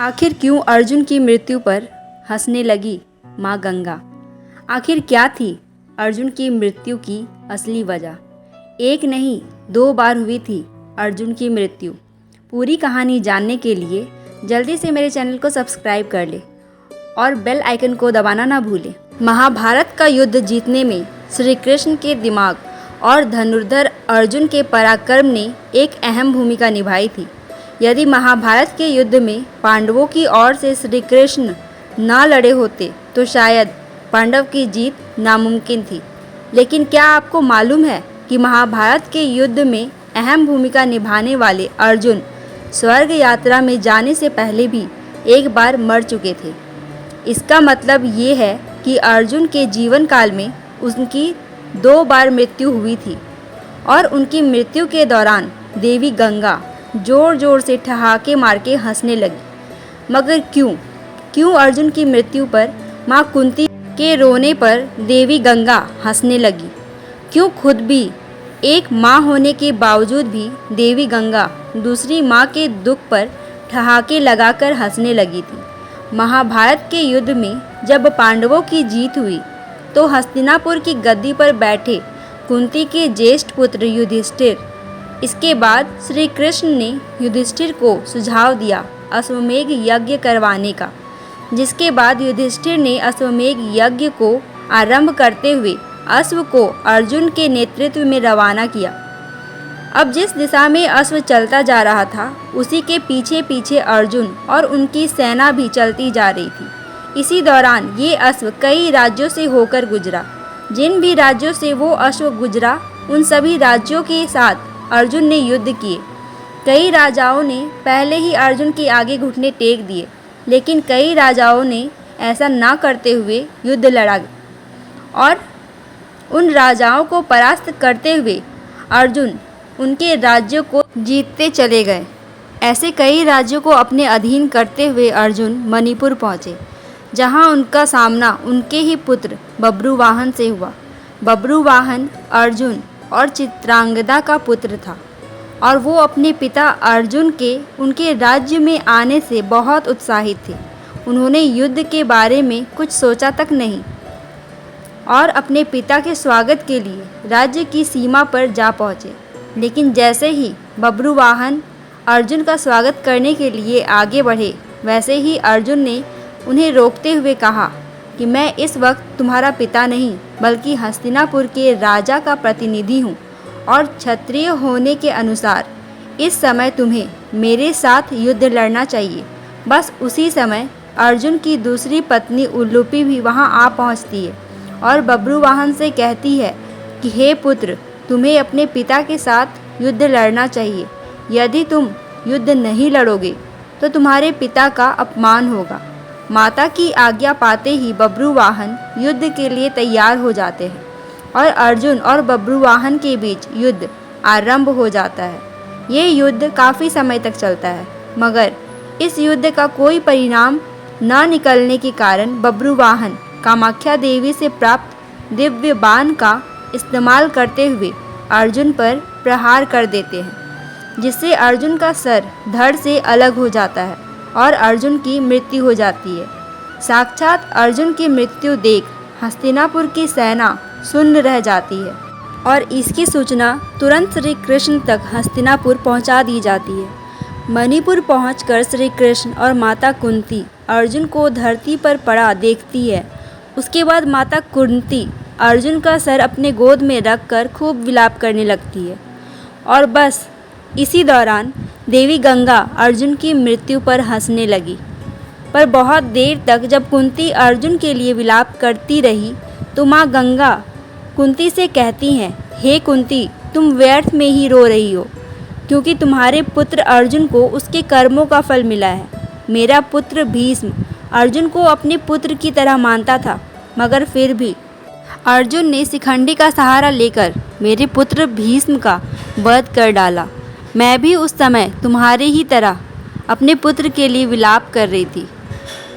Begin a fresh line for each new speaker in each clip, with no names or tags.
आखिर क्यों अर्जुन की मृत्यु पर हंसने लगी माँ गंगा? आखिर क्या थी अर्जुन की मृत्यु की असली वजह? एक नहीं 2 बार हुई थी अर्जुन की मृत्यु। पूरी कहानी जानने के लिए जल्दी से मेरे चैनल को सब्सक्राइब कर ले और बेल आइकन को दबाना ना भूलें। महाभारत का युद्ध जीतने में श्री कृष्ण के दिमाग और धनुर्धर अर्जुन के पराक्रम ने एक अहम भूमिका निभाई थी। यदि महाभारत के युद्ध में पांडवों की ओर से श्री कृष्ण ना लड़े होते तो शायद पांडव की जीत नामुमकिन थी। लेकिन क्या आपको मालूम है कि महाभारत के युद्ध में अहम भूमिका निभाने वाले अर्जुन स्वर्ग यात्रा में जाने से पहले भी एक बार मर चुके थे। इसका मतलब ये है कि अर्जुन के जीवन काल में उनकी 2 बार मृत्यु हुई थी और उनकी मृत्यु के दौरान देवी गंगा जोर जोर से ठहाके मार के हंसने लगी। मगर क्यों अर्जुन की मृत्यु पर माँ कुंती के रोने पर देवी गंगा हंसने लगी? क्यों खुद भी एक माँ होने के बावजूद भी देवी गंगा दूसरी माँ के दुख पर ठहाके लगाकर हंसने लगी थी? महाभारत के युद्ध में जब पांडवों की जीत हुई तो हस्तिनापुर की गद्दी पर बैठे कुंती के ज्येष्ठ पुत्र युधिष्ठिर, इसके बाद श्री कृष्ण ने युधिष्ठिर को सुझाव दिया अश्वमेध यज्ञ करवाने का, जिसके बाद युधिष्ठिर ने अश्वमेध यज्ञ को आरंभ करते हुए अश्व को अर्जुन के नेतृत्व में रवाना किया। अब जिस दिशा में अश्व चलता जा रहा था उसी के पीछे पीछे अर्जुन और उनकी सेना भी चलती जा रही थी। इसी दौरान ये अश्व कई राज्यों से होकर गुजरा। जिन भी राज्यों से वो अश्व गुजरा उन सभी राज्यों के साथ अर्जुन ने युद्ध किए। कई राजाओं ने पहले ही अर्जुन के आगे घुटने टेक दिए, लेकिन कई राजाओं ने ऐसा ना करते हुए युद्ध लड़ा और उन राजाओं को परास्त करते हुए अर्जुन उनके राज्यों को जीतते चले गए। ऐसे कई राज्यों को अपने अधीन करते हुए अर्जुन मणिपुर पहुँचे, जहाँ उनका सामना उनके ही पुत्र बब्रुवाहन से हुआ। बब्रुवाहन अर्जुन और चित्रांगदा का पुत्र था और वो अपने पिता अर्जुन के उनके राज्य में आने से बहुत उत्साहित थे। उन्होंने युद्ध के बारे में कुछ सोचा तक नहीं और अपने पिता के स्वागत के लिए राज्य की सीमा पर जा पहुँचे। लेकिन जैसे ही बब्रुवाहन अर्जुन का स्वागत करने के लिए आगे बढ़े, वैसे ही अर्जुन ने उन्हें रोकते हुए कहा कि मैं इस वक्त तुम्हारा पिता नहीं बल्कि हस्तिनापुर के राजा का प्रतिनिधि हूँ और क्षत्रिय होने के अनुसार इस समय तुम्हें मेरे साथ युद्ध लड़ना चाहिए। बस उसी समय अर्जुन की दूसरी पत्नी उल्लूपी भी वहाँ आ पहुँचती है और बब्रुवाहन से कहती है कि हे पुत्र, तुम्हें अपने पिता के साथ युद्ध लड़ना चाहिए। यदि तुम युद्ध नहीं लड़ोगे तो तुम्हारे पिता का अपमान होगा। माता की आज्ञा पाते ही बब्रुवाहन युद्ध के लिए तैयार हो जाते हैं और अर्जुन और बब्रुवाहन के बीच युद्ध आरंभ हो जाता है। ये युद्ध काफ़ी समय तक चलता है, मगर इस युद्ध का कोई परिणाम न निकलने के कारण बब्रुवाहन कामाख्या देवी से प्राप्त दिव्य बाण का इस्तेमाल करते हुए अर्जुन पर प्रहार कर देते हैं, जिससे अर्जुन का सर धड़ से अलग हो जाता है और अर्जुन की मृत्यु हो जाती है। साक्षात अर्जुन की मृत्यु देख हस्तिनापुर की सेना सुन्न रह जाती है और इसकी सूचना तुरंत श्री कृष्ण तक हस्तिनापुर पहुंचा दी जाती है। मणिपुर पहुंचकर श्री कृष्ण और माता कुंती अर्जुन को धरती पर पड़ा देखती है। उसके बाद माता कुंती अर्जुन का सर अपने गोद में रखकर खूब विलाप करने लगती है और बस इसी दौरान देवी गंगा अर्जुन की मृत्यु पर हंसने लगी। पर बहुत देर तक जब कुंती अर्जुन के लिए विलाप करती रही तो माँ गंगा कुंती से कहती हैं, हे कुंती, तुम व्यर्थ में ही रो रही हो, क्योंकि तुम्हारे पुत्र अर्जुन को उसके कर्मों का फल मिला है। मेरा पुत्र भीष्म अर्जुन को अपने पुत्र की तरह मानता था, मगर फिर भी अर्जुन ने शिखंडी का सहारा लेकर मेरे पुत्र भीष्म का वध कर डाला। मैं भी उस समय तुम्हारे ही तरह अपने पुत्र के लिए विलाप कर रही थी।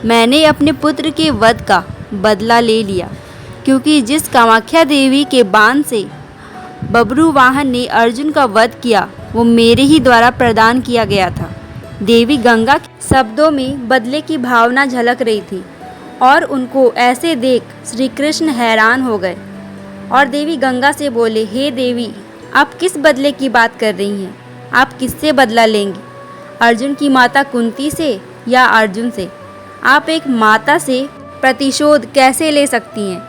मैंने अपने पुत्र के वध का बदला ले लिया, क्योंकि जिस कामाख्या देवी के बाण से बब्रुवाहन ने अर्जुन का वध किया वो मेरे ही द्वारा प्रदान किया गया था। देवी गंगा के शब्दों में बदले की भावना झलक रही थी और उनको ऐसे देख श्री कृष्ण हैरान हो गए और देवी गंगा से बोले, हे देवी, आप किस बदले की बात कर रही हैं? आप किससे बदला लेंगी? अर्जुन की माता कुंती से या अर्जुन से? आप एक माता से प्रतिशोध कैसे ले सकती हैं?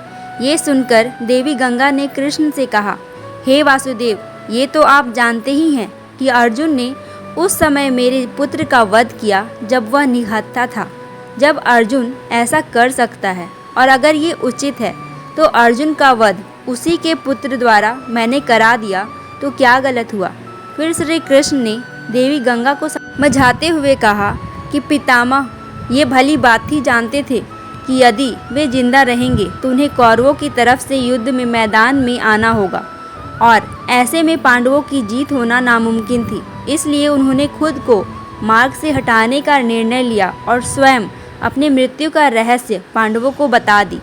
ये सुनकर देवी गंगा ने कृष्ण से कहा, हे वासुदेव, ये तो आप जानते ही हैं कि अर्जुन ने उस समय मेरे पुत्र का वध किया जब वह निहत्था था। जब अर्जुन ऐसा कर सकता है और अगर ये उचित है तो अर्जुन का वध उसी के पुत्र द्वारा मैंने करा दिया तो क्या गलत हुआ? फिर श्री कृष्ण ने देवी गंगा को समझाते हुए कहा कि पितामह ये भली बात ही जानते थे कि यदि वे जिंदा रहेंगे तो उन्हें कौरवों की तरफ से युद्ध में मैदान में आना होगा और ऐसे में पांडवों की जीत होना नामुमकिन थी। इसलिए उन्होंने खुद को मार्ग से हटाने का निर्णय लिया और स्वयं अपनी मृत्यु का रहस्य पांडवों को बता दी।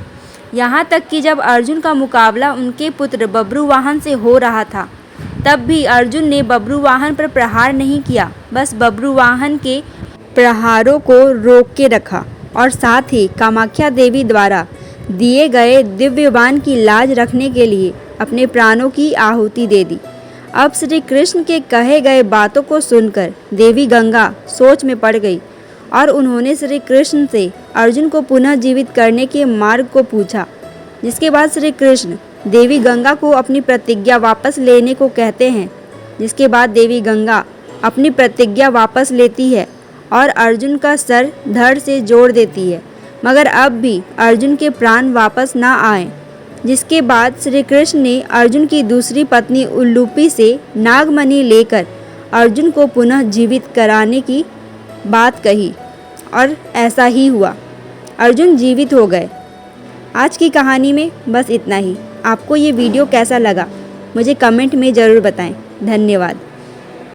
यहाँ तक कि जब अर्जुन का मुकाबला उनके पुत्र बब्रुवाहन से हो रहा था तब भी अर्जुन ने बब्रुवाहन पर प्रहार नहीं किया, बस बब्रुवाहन के प्रहारों को रोक के रखा और साथ ही कामाख्या देवी द्वारा दिए गए दिव्यवान की लाज रखने के लिए अपने प्राणों की आहुति दे दी। अब श्री कृष्ण के कहे गए बातों को सुनकर देवी गंगा सोच में पड़ गई और उन्होंने श्री कृष्ण से अर्जुन को पुनः जीवित करने के मार्ग को पूछा। जिसके बाद श्री कृष्ण देवी गंगा को अपनी प्रतिज्ञा वापस लेने को कहते हैं। जिसके बाद देवी गंगा अपनी प्रतिज्ञा वापस लेती है और अर्जुन का सर धड़ से जोड़ देती है, मगर अब भी अर्जुन के प्राण वापस ना आए। जिसके बाद श्री कृष्ण ने अर्जुन की दूसरी पत्नी उल्लूपी से नागमणि लेकर अर्जुन को पुनः जीवित कराने की बात कही और ऐसा ही हुआ, अर्जुन जीवित हो गए। आज की कहानी में बस इतना ही। आपको ये वीडियो कैसा लगा मुझे कमेंट में ज़रूर बताएं। धन्यवाद।